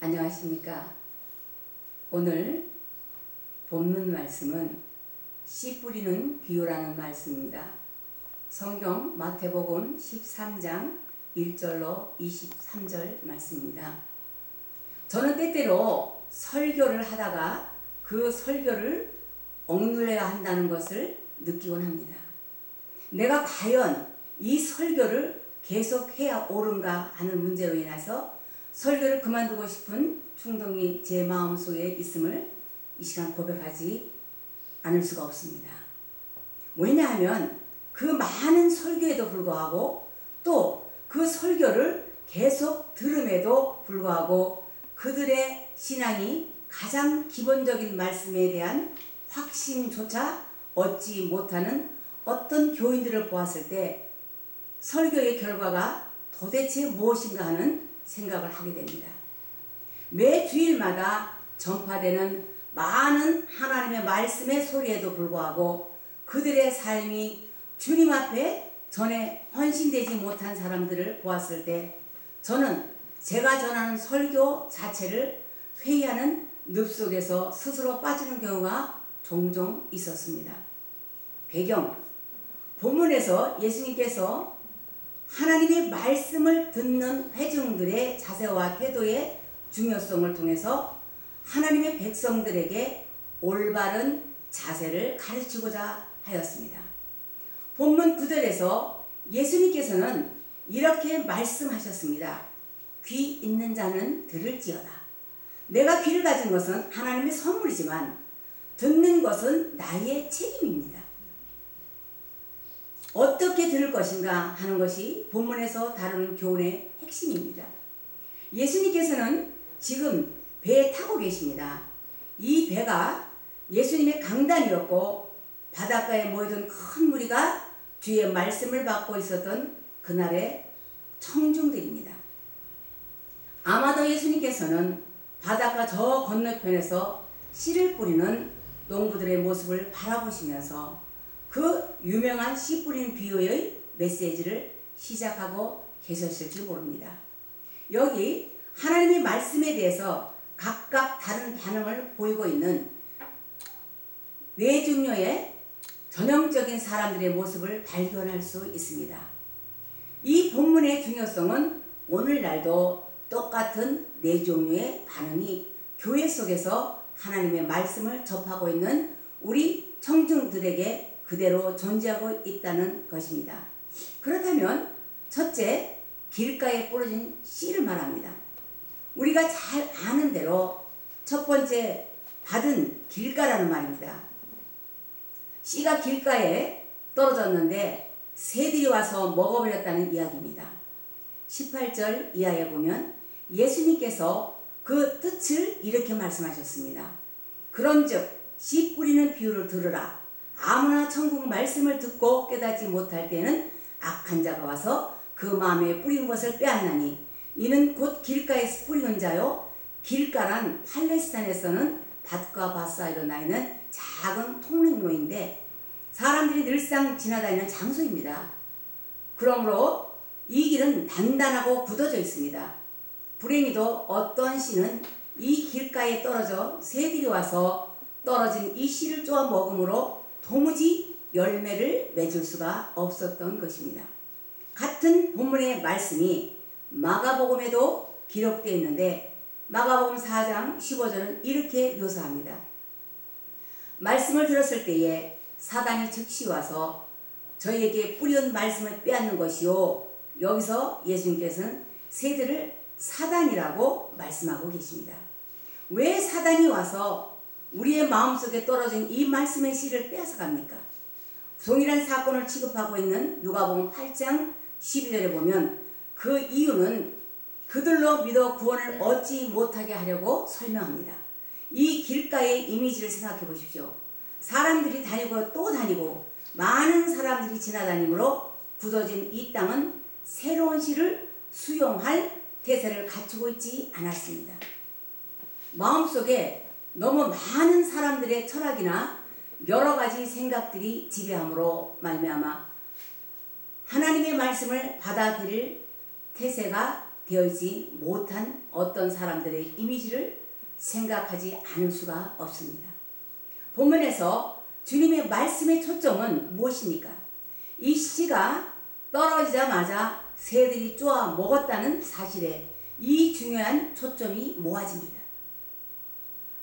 안녕하십니까. 오늘 본문 말씀은 씨 뿌리는 비유라는 말씀입니다. 성경 마태복음 13장 1절로 23절 말씀입니다. 저는 때때로 설교를 하다가 그 설교를 억눌려야 한다는 것을 느끼곤 합니다. 내가 과연 이 설교를 계속해야 옳은가 하는 문제로 인해서 설교를 그만두고 싶은 충동이 제 마음속에 있음을 이 시간 고백하지 않을 수가 없습니다. 왜냐하면 그 많은 설교에도 불구하고 또 그 설교를 계속 들음에도 불구하고 그들의 신앙이 가장 기본적인 말씀에 대한 확신조차 얻지 못하는 어떤 교인들을 보았을 때 설교의 결과가 도대체 무엇인가 하는 생각을 하게 됩니다. 매 주일마다 전파되는 많은 하나님의 말씀의 소리에도 불구하고 그들의 삶이 주님 앞에 전에 헌신되지 못한 사람들을 보았을 때 저는 제가 전하는 설교 자체를 회의하는 늪 속에서 스스로 빠지는 경우가 종종 있었습니다. 배경, 본문에서 예수님께서 하나님의 말씀을 듣는 회중들의 자세와 태도의 중요성을 통해서 하나님의 백성들에게 올바른 자세를 가르치고자 하였습니다. 본문 9절에서 예수님께서는 이렇게 말씀하셨습니다. 귀 있는 자는 들을지어다. 내가 귀를 가진 것은 하나님의 선물이지만 듣는 것은 나의 책임입니다. 어떻게 들을 것인가 하는 것이 본문에서 다루는 교훈의 핵심입니다. 예수님께서는 지금 배에 타고 계십니다. 이 배가 예수님의 강단이었고 바닷가에 모여든 큰 무리가 주의 말씀을 받고 있었던 그날의 청중들입니다. 아마도 예수님께서는 바닷가 저 건너편에서 씨를 뿌리는 농부들의 모습을 바라보시면서 그 유명한 씨 뿌리는 비유의 메시지를 시작하고 계셨을지 모릅니다. 여기 하나님의 말씀에 대해서 각각 다른 반응을 보이고 있는 네 종류의 전형적인 사람들의 모습을 발견할 수 있습니다. 이 본문의 중요성은 오늘날도 똑같은 네 종류의 반응이 교회 속에서 하나님의 말씀을 접하고 있는 우리 청중들에게 그대로 존재하고 있다는 것입니다. 그렇다면 첫째, 길가에 뿌려진 씨를 말합니다. 우리가 잘 아는 대로 첫 번째 받은 길가라는 말입니다. 씨가 길가에 떨어졌는데 새들이 와서 먹어버렸다는 이야기입니다. 18절 이하에 보면 예수님께서 그 뜻을 이렇게 말씀하셨습니다. 그런즉 씨 뿌리는 비유를 들으라. 아무나 천국 말씀을 듣고 깨닫지 못할 때는 악한 자가 와서 그 마음에 뿌린 것을 빼앗나니 이는 곧 길가에서 뿌리는 자요. 길가란 팔레스타인에서는 밭과 밭 사이로 나있는 작은 통로인데 사람들이 늘상 지나다니는 장소입니다. 그러므로 이 길은 단단하고 굳어져 있습니다. 불행히도 어떤 씨는 이 길가에 떨어져 새들이 와서 떨어진 이 씨를 쪼아 먹음으로 도무지 열매를 맺을 수가 없었던 것입니다. 같은 본문의 말씀이 마가복음에도 기록되어 있는데 마가복음 4장 15절은 이렇게 묘사합니다. 말씀을 들었을 때에 사단이 즉시 와서 저희에게 뿌리온 말씀을 빼앗는 것이요. 여기서 예수님께서는 새들을 사단이라고 말씀하고 계십니다. 왜 사단이 와서 우리의 마음속에 떨어진 이 말씀의 씨를 빼앗아 갑니까? 동일한 사건을 취급하고 있는 누가복음 8장 12절에 보면 그 이유는 그들로 믿어 구원을 얻지 못하게 하려고 설명합니다. 이 길가의 이미지를 생각해 보십시오. 사람들이 다니고 또 다니고 많은 사람들이 지나다니므로 굳어진 이 땅은 새로운 씨를 수용할 태세를 갖추고 있지 않았습니다. 마음속에 너무 많은 사람들의 철학이나 여러 가지 생각들이 지배함으로 말미암아 하나님의 말씀을 받아들일 태세가 되어있지 못한 어떤 사람들의 이미지를 생각하지 않을 수가 없습니다. 본문에서 주님의 말씀의 초점은 무엇입니까? 이 씨가 떨어지자마자 새들이 쪼아 먹었다는 사실에 이 중요한 초점이 모아집니다.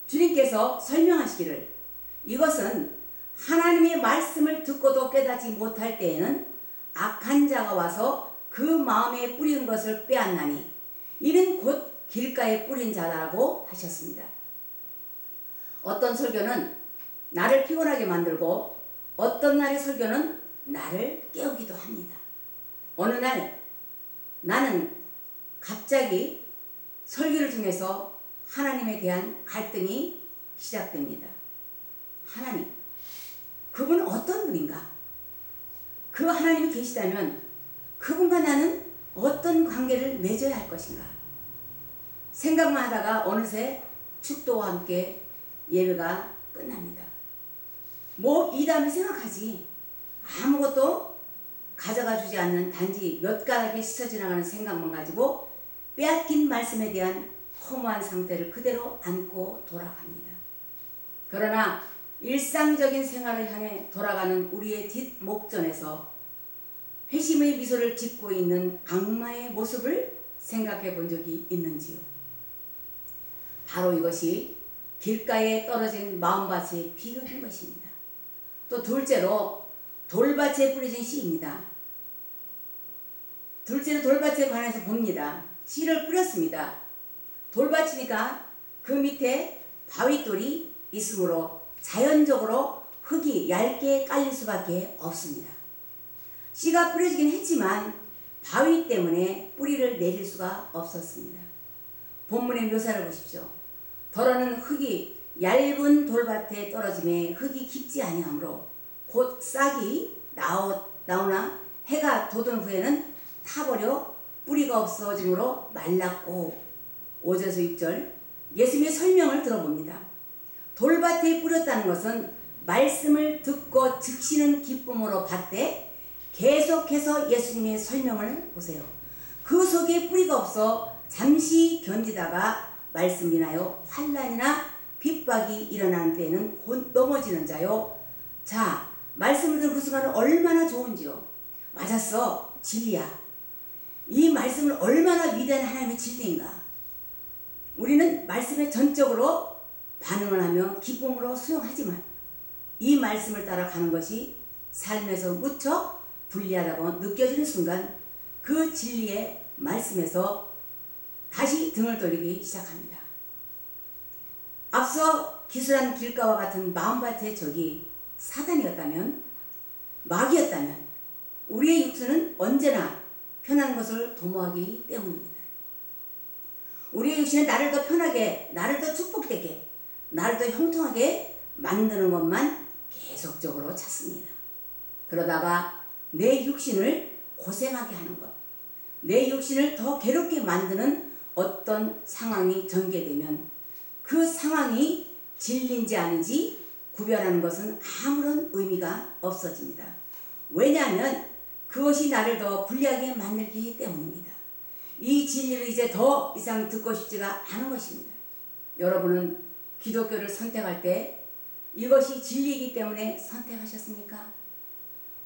주님께서 설명하시기를 이것은 하나님의 말씀을 듣고도 깨닫지 못할 때에는 악한 자가 와서 그 마음에 뿌린 것을 빼앗나니 이는 곧 길가에 뿌린 자라고 하셨습니다. 어떤 설교는 나를 피곤하게 만들고 어떤 날의 설교는 나를 깨우기도 합니다. 어느 날 나는 갑자기 설교를 통해서 하나님에 대한 갈등이 시작됩니다. 하나님, 그분은 어떤 분인가? 그 하나님이 계시다면 그분과 나는 어떤 관계를 맺어야 할 것인가? 생각만 하다가 어느새 축도와 함께 예배가 끝납니다. 뭐 이담을 생각하지 아무것도 가져가 주지 않는 단지 몇 가닥에 스쳐 지나가는 생각만 가지고 빼앗긴 말씀에 대한 허무한 상태를 그대로 안고 돌아갑니다. 그러나 일상적인 생활을 향해 돌아가는 우리의 뒷목전에서 회심의 미소를 짓고 있는 악마의 모습을 생각해 본 적이 있는지요? 바로 이것이 길가에 떨어진 마음밭의 비극인 것입니다. 또 둘째로 돌밭에 뿌려진 씨입니다. 둘째로 돌밭에 관해서 봅니다. 씨를 뿌렸습니다. 돌밭이니까 그 밑에 바위돌이 있으므로 자연적으로 흙이 얇게 깔릴 수밖에 없습니다. 씨가 뿌려지긴 했지만 바위 때문에 뿌리를 내릴 수가 없었습니다. 본문의 묘사를 보십시오. 더러는 흙이 얇은 돌밭에 떨어짐에 흙이 깊지 아니하므로 곧 싹이 나오나 해가 돋은 후에는 타버려 뿌리가 없어짐으로 말랐고 5절에서 6절 예수님의 설명을 들어봅니다. 돌밭에 뿌렸다는 것은 말씀을 듣고 즉시는 기쁨으로 받되 계속해서 예수님의 설명을 보세요. 그 속에 뿌리가 없어 잠시 견디다가 말씀 인하여 환난이나 핍박이 일어나는 때에는 곧 넘어지는 자요. 자, 말씀을 듣는 그 순간은 얼마나 좋은지요. 맞았어, 진리야. 이 말씀은 얼마나 위대한 하나님의 진리인가. 우리는 말씀에 전적으로 반응을 하며 기쁨으로 수용하지만 이 말씀을 따라가는 것이 삶에서 무척 불리하다고 느껴지는 순간 그 진리의 말씀에서 다시 등을 돌리기 시작합니다. 앞서 기술한 길가와 같은 마음밭의 적이 사단이었다면, 마귀였다면 우리의 육신은 언제나 편한 것을 도모하기 때문입니다. 우리의 육신은 나를 더 편하게, 나를 더 축복되게, 나를 더 형통하게 만드는 것만 계속적으로 찾습니다. 그러다가 내 육신을 고생하게 하는 것, 내 육신을 더 괴롭게 만드는 어떤 상황이 전개되면 그 상황이 진리인지 아닌지 구별하는 것은 아무런 의미가 없어집니다. 왜냐하면 그것이 나를 더 불리하게 만들기 때문입니다. 이 진리를 이제 더 이상 듣고 싶지가 않은 것입니다. 여러분은 기독교를 선택할 때 이것이 진리이기 때문에 선택하셨습니까?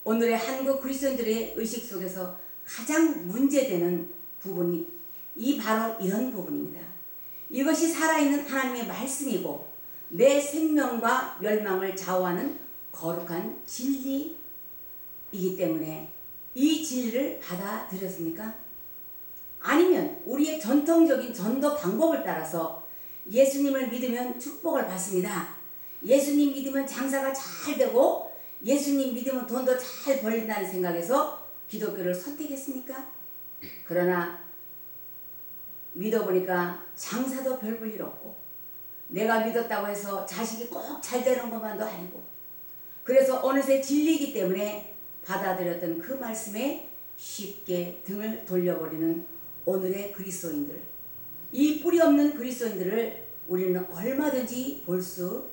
오늘의 한국 그리스도인들의 의식 속에서 가장 문제되는 부분이 바로 이런 부분입니다. 이것이 살아있는 하나님의 말씀이고 내 생명과 멸망을 좌우하는 거룩한 진리이기 때문에 이 진리를 받아들였습니까? 아니면 우리의 전통적인 전도 방법을 따라서 예수님을 믿으면 축복을 받습니다. 예수님 믿으면 장사가 잘 되고 예수님 믿으면 돈도 잘 벌린다는 생각에서 기독교를 선택했습니까? 그러나 믿어보니까 장사도 별 볼 일 없고 내가 믿었다고 해서 자식이 꼭 잘 되는 것만도 아니고 그래서 어느새 진리이기 때문에 받아들였던 그 말씀에 쉽게 등을 돌려버리는 오늘의 그리스도인들, 이 뿌리 없는 그리스도인들을 우리는 얼마든지 볼 수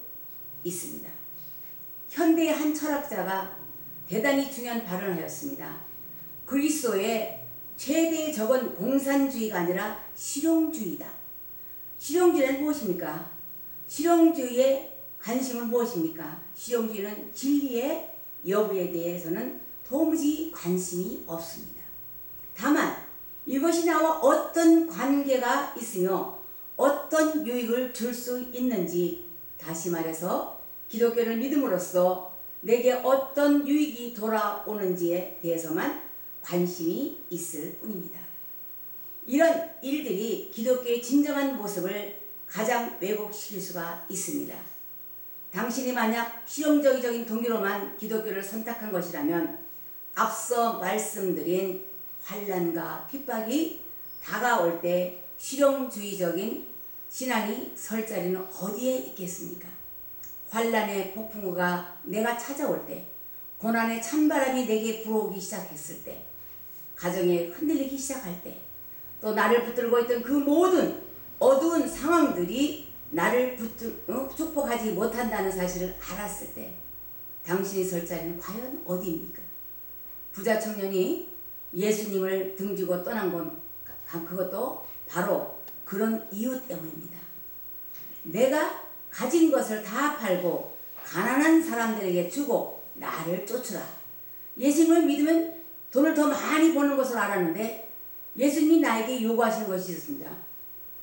있습니다. 현대의 한 철학자가 대단히 중요한 발언을 하였습니다. 그리스도의 최대의 적은 공산주의가 아니라 실용주의다. 실용주의는 무엇입니까? 실용주의의 관심은 무엇입니까? 실용주의는 진리의 여부에 대해서는 도무지 관심이 없습니다. 다만 이것이 나와 어떤 관계가 있으며 어떤 유익을 줄 수 있는지, 다시 말해서 기독교를 믿음으로써 내게 어떤 유익이 돌아오는지에 대해서만 관심이 있을 뿐입니다. 이런 일들이 기독교의 진정한 모습을 가장 왜곡시킬 수가 있습니다. 당신이 만약 실용적인 동기로만 기독교를 선택한 것이라면 앞서 말씀드린 환난과 핍박이 다가올 때 실용주의적인 신앙이 설 자리는 어디에 있겠습니까? 환난의 폭풍우가 내가 찾아올 때, 고난의 찬바람이 내게 불어오기 시작했을 때, 가정에 흔들리기 시작할 때, 또 나를 붙들고 있던 그 모든 어두운 상황들이 나를 축복하지 못한다는 사실을 알았을 때 당신이 설 자리는 과연 어디입니까? 부자 청년이 예수님을 등지고 떠난 건 그것도 바로 그런 이유 때문입니다. 내가 가진 것을 다 팔고 가난한 사람들에게 주고 나를 쫓으라. 예수님을 믿으면 돈을 더 많이 버는 것을 알았는데 예수님이 나에게 요구하시는 것이 있습니다.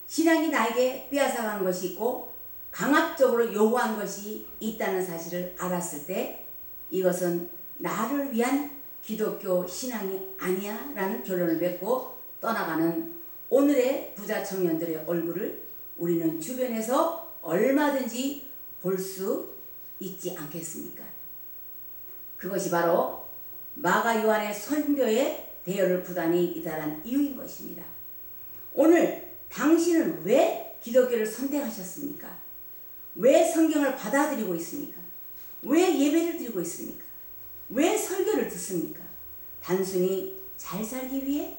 신앙이 나에게 빼앗아가는 것이 있고 강압적으로 요구한 것이 있다는 사실을 알았을 때 이것은 나를 위한 기독교 신앙이 아니야 라는 결론을 맺고 떠나가는 오늘의 부자 청년들의 얼굴을 우리는 주변에서 얼마든지 볼 수 있지 않겠습니까? 그것이 바로 마가 요한의 선교에 대여를 부단히 이달한 이유인 것입니다. 오늘 당신은 왜 기독교를 선택하셨습니까? 왜 성경을 받아들이고 있습니까? 왜 예배를 드리고 있습니까? 왜 설교를 듣습니까? 단순히 잘 살기 위해,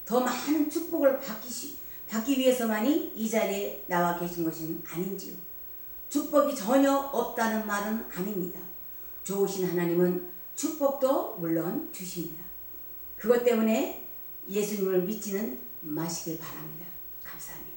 더 많은 축복을 받기 위해서만이 이 자리에 나와 계신 것은 아닌지요? 축복이 전혀 없다는 말은 아닙니다. 좋으신 하나님은 축복도 물론 주십니다. 그것 때문에 예수님을 믿지는 마시길 바랍니다. 감사합니다.